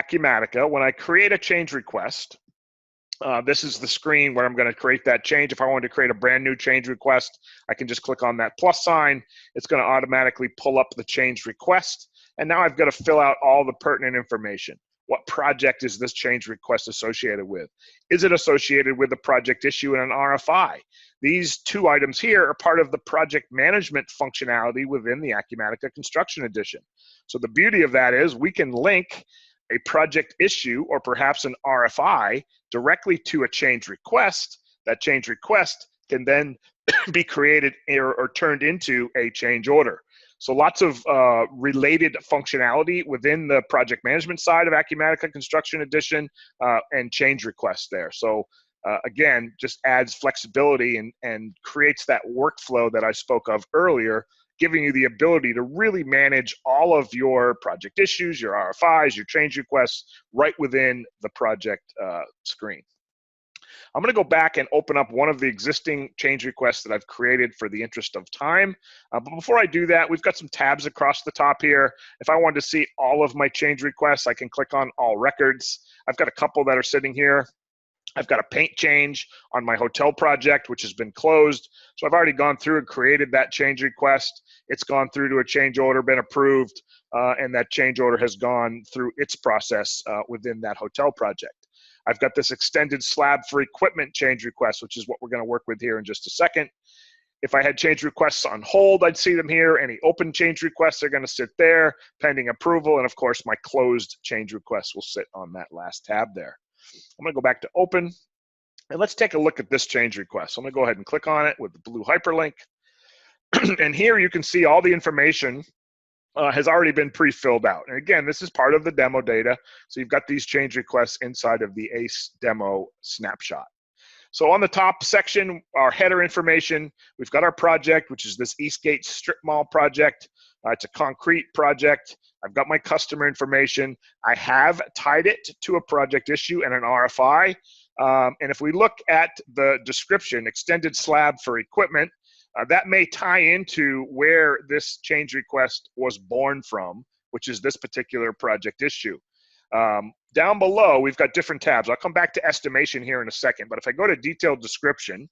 Acumatica, when I create a change request, this is the screen where I'm going to create that change. If I wanted to create a brand new change request, I can just click on that plus sign. It's going to automatically pull up the change request. And now I've got to fill out all the pertinent information. What project is this change request associated with? Is it associated with a project issue in an RFI? These two items here are part of the project management functionality within the Acumatica Construction Edition. So the beauty of that is we can link a project issue or perhaps an RFI directly to a change request. That change request can then be created or turned into a change order. So lots of related functionality within the project management side of Acumatica Construction Edition and change requests there. So again, just adds flexibility and creates that workflow that I spoke of earlier, giving you the ability to really manage all of your project issues, your RFIs, your change requests right within the project screen. I'm going to go back and open up one of the existing change requests that I've created for the interest of time. But before I do that, we've got some tabs across the top here. If I wanted to see all of my change requests, I can click on all records. I've got a couple that are sitting here. I've got a paint change on my hotel project, which has been closed. So I've already gone through and created that change request. It's gone through to a change order, been approved, and that change order has gone through its process within that hotel project. I've got this extended slab for equipment change request, which is what we're going to work with here in just a second. If I had change requests on hold, I'd see them here. Any open change requests are going to sit there, pending approval. And of course, my closed change requests will sit on that last tab there. I'm going to go back to open, and let's take a look at this change request. So I'm going to go ahead and click on it with the blue hyperlink. And here you can see all the information has already been pre-filled out. And again, this is part of the demo data. So you've got these change requests inside of the ACE demo snapshot. So on the top section, our header information, we've got our project, which is this Eastgate Strip Mall project. It's a concrete project. I've got my customer information. I have tied it to a project issue and an RFI. And if we look at the description, extended slab for equipment, that may tie into where this change request was born from, which is this particular project issue. Down below, we've got different tabs. I'll come back to estimation here in a second, but if I go to detailed description,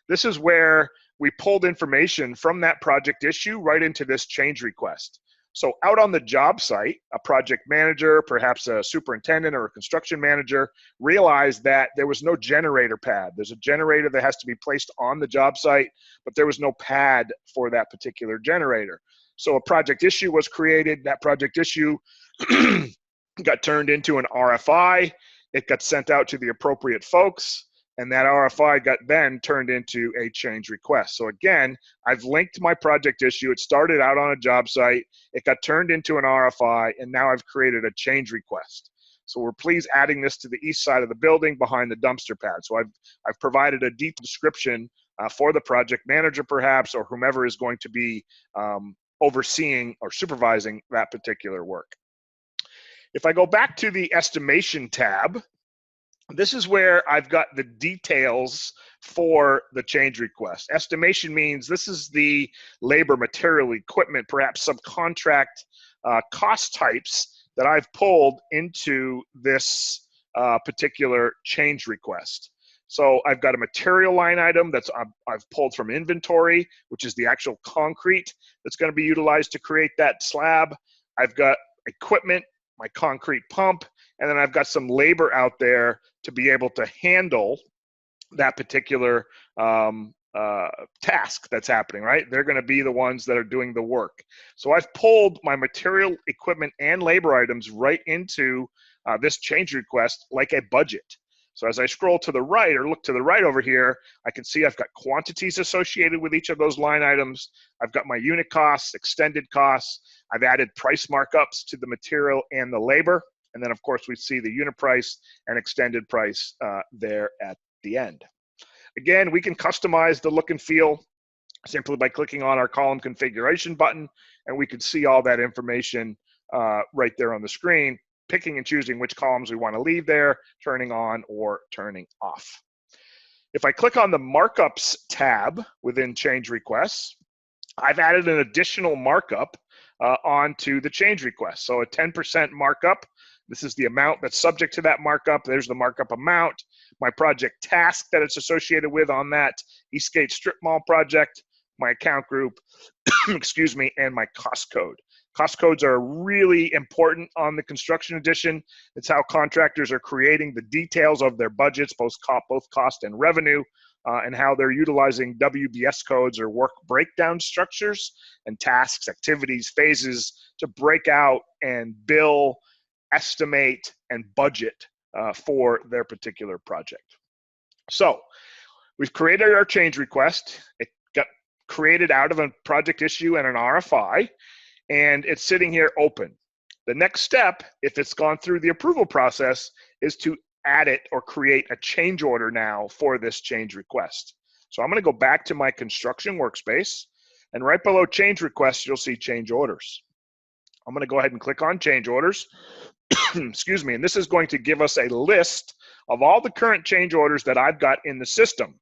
this is where we pulled information from that project issue right into this change request. So out on the job site, a project manager, perhaps a superintendent or a construction manager, realized that there was no generator pad. There's a generator that has to be placed on the job site, but there was no pad for that particular generator. So a project issue was created. That project issue got turned into an RFI. It got sent out to the appropriate folks, and that RFI got then turned into a change request. So again, I've linked my project issue. It started out on a job site. It got turned into an RFI, and now I've created a change request. So we're pleased adding this to the east side of the building behind the dumpster pad. So I've provided a deep description for the project manager perhaps, or whomever is going to be overseeing or supervising that particular work. If I go back to the estimation tab, this is where I've got the details for the change request. Estimation means this is the labor, material, equipment, perhaps subcontract cost types that I've pulled into this particular change request. So I've got a material line item that's I've pulled from inventory, which is the actual concrete that's going to be utilized to create that slab. I've got equipment, my concrete pump, and then I've got some labor out there to be able to handle that particular task that's happening, right? They're going to be the ones that are doing the work. So I've pulled my material, equipment, and labor items right into this change request like a budget. So as I scroll to the right or look to the right over here, I can see I've got quantities associated with each of those line items. I've got my unit costs, extended costs. I've added price markups to the material and the labor. And then, of course, we see the unit price and extended price there at the end. Again, we can customize the look and feel simply by clicking on our column configuration button, and we can see all that information right there on the screen, picking and choosing which columns we want to leave there, turning on or turning off. If I click on the Markups tab within Change Requests, I've added an additional markup onto the change request. So a 10% markup This is the amount that's subject to that markup. There's the markup amount, my project task that it's associated with on that Eastgate Strip Mall project, my account group, excuse me, and my cost code. Cost codes are really important on the construction edition. It's how contractors are creating the details of their budgets, both cost and revenue, and how they're utilizing WBS codes or work breakdown structures and tasks, activities, phases to break out and bill, estimate, and budget for their particular project. So we've created our change request. It got created out of a project issue and an RFI, and it's sitting here open. The next step, if it's gone through the approval process, is to add it or create a change order now for this change request. So I'm going to go back to my construction workspace, and right below change requests, you'll see change orders. I'm going to go ahead and click on change orders. Excuse me, and this is going to give us a list of all the current change orders that I've got in the system.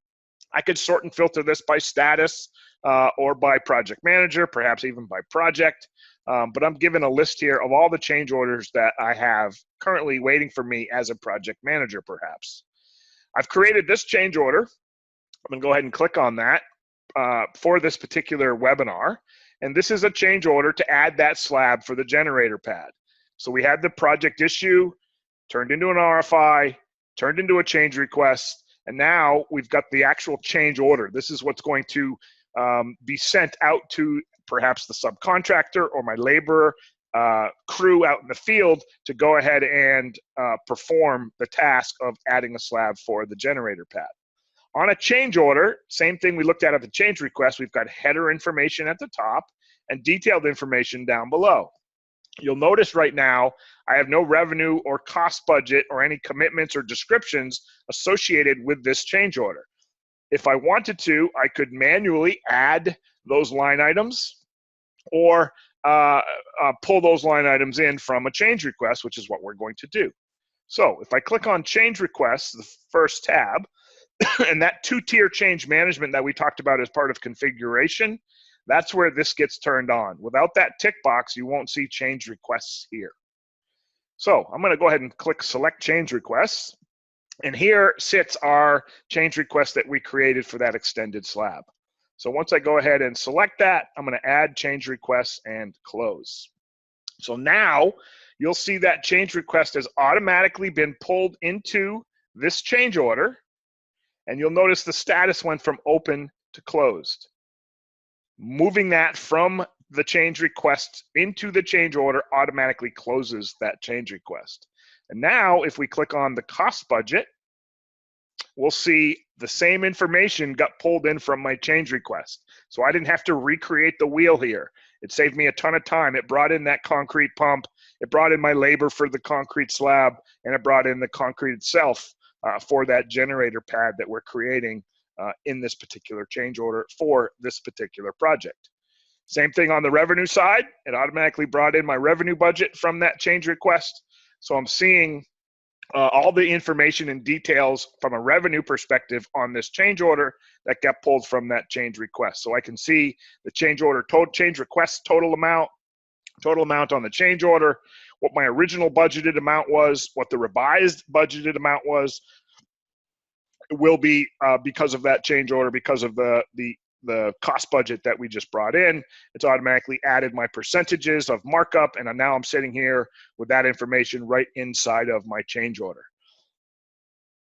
I could sort and filter this by status or by project manager, perhaps even by project. But I'm given a list here of all the change orders that I have currently waiting for me as a project manager, perhaps. I've created this change order. I'm going to go ahead and click on that for this particular webinar. And this is a change order to add that slab for the generator pad. So we had the project issue, turned into an RFI, turned into a change request, and now we've got the actual change order. This is what's going to be sent out to perhaps the subcontractor or my laborer crew out in the field to go ahead and perform the task of adding a slab for the generator pad. On a change order, same thing we looked at the change request, we've got header information at the top and detailed information down below. You'll notice right now, I have no revenue or cost budget or any commitments or descriptions associated with this change order. If I wanted to, I could manually add those line items or pull those line items in from a change request, which is what we're going to do. So if I click on change requests, the first tab, and that two-tier change management that we talked about as part of configuration, that's where this gets turned on. Without that tick box, you won't see change requests here. So I'm going to go ahead and click select change requests. And here sits our change request that we created for that extended slab. So once I go ahead and select that, I'm going to add change requests and close. So now you'll see that change request has automatically been pulled into this change order. And you'll notice the status went from open to closed. Moving that from the change request into the change order automatically closes that change request. And now if we click on the cost budget, we'll see the same information got pulled in from my change request. So I didn't have to recreate the wheel here. It saved me a ton of time. It brought in that concrete pump, it brought in my labor for the concrete slab, and it brought in the concrete itself for that generator pad that we're creating in this particular change order for this particular project. Same thing on the revenue side. It automatically brought in my revenue budget from that change request. So I'm seeing all the information and details from a revenue perspective on this change order that got pulled from that change request. So I can see the change order, change request total amount on the change order, what my original budgeted amount was, what the revised budgeted amount was. It will be because of that change order, because of the cost budget that we just brought in. It's automatically added my percentages of markup, and now I'm sitting here with that information right inside of my change order.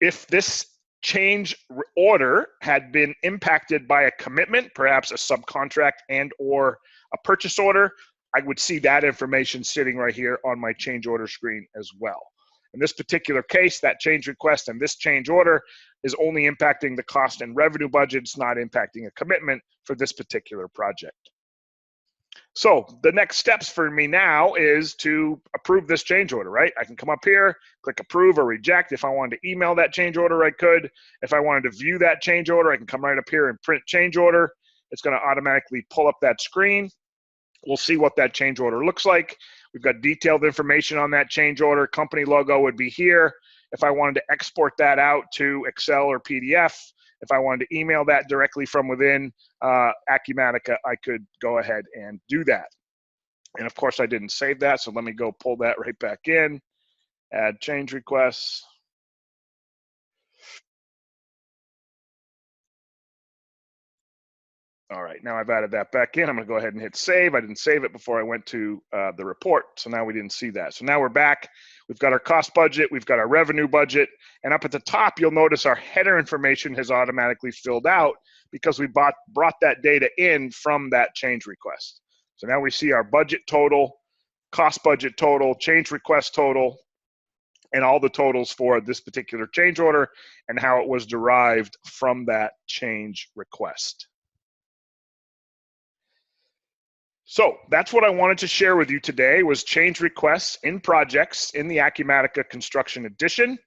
If this change order had been impacted by a commitment, perhaps a subcontract and or a purchase order, I would see that information sitting right here on my change order screen as well. In this particular case, that change request and this change order is only impacting the cost and revenue budgets, not impacting a commitment for this particular project. So the next steps for me now is to approve this change order, right? I can come up here, click approve or reject. If I wanted to email that change order, I could. If I wanted to view that change order, I can come right up here and print change order. It's going to automatically pull up that screen. We'll see what that change order looks like. We've got detailed information on that change order. Company logo would be here. If I wanted to export that out to Excel or PDF, if I wanted to email that directly from within Acumatica, I could go ahead and do that. And of course, I didn't save that, so let me go pull that right back in. add change requests. All right, now I've added that back in. I'm gonna go ahead and hit save. I didn't save it before I went to the report, so now we didn't see that. So now we're back. We've got our cost budget, we've got our revenue budget, and up at the top, you'll notice our header information has automatically filled out because we brought that data in from that change request. So now we see our budget total, cost budget total, change request total, and all the totals for this particular change order and how it was derived from that change request. So that's what I wanted to share with you today was change requests in projects in the Acumatica Construction Edition.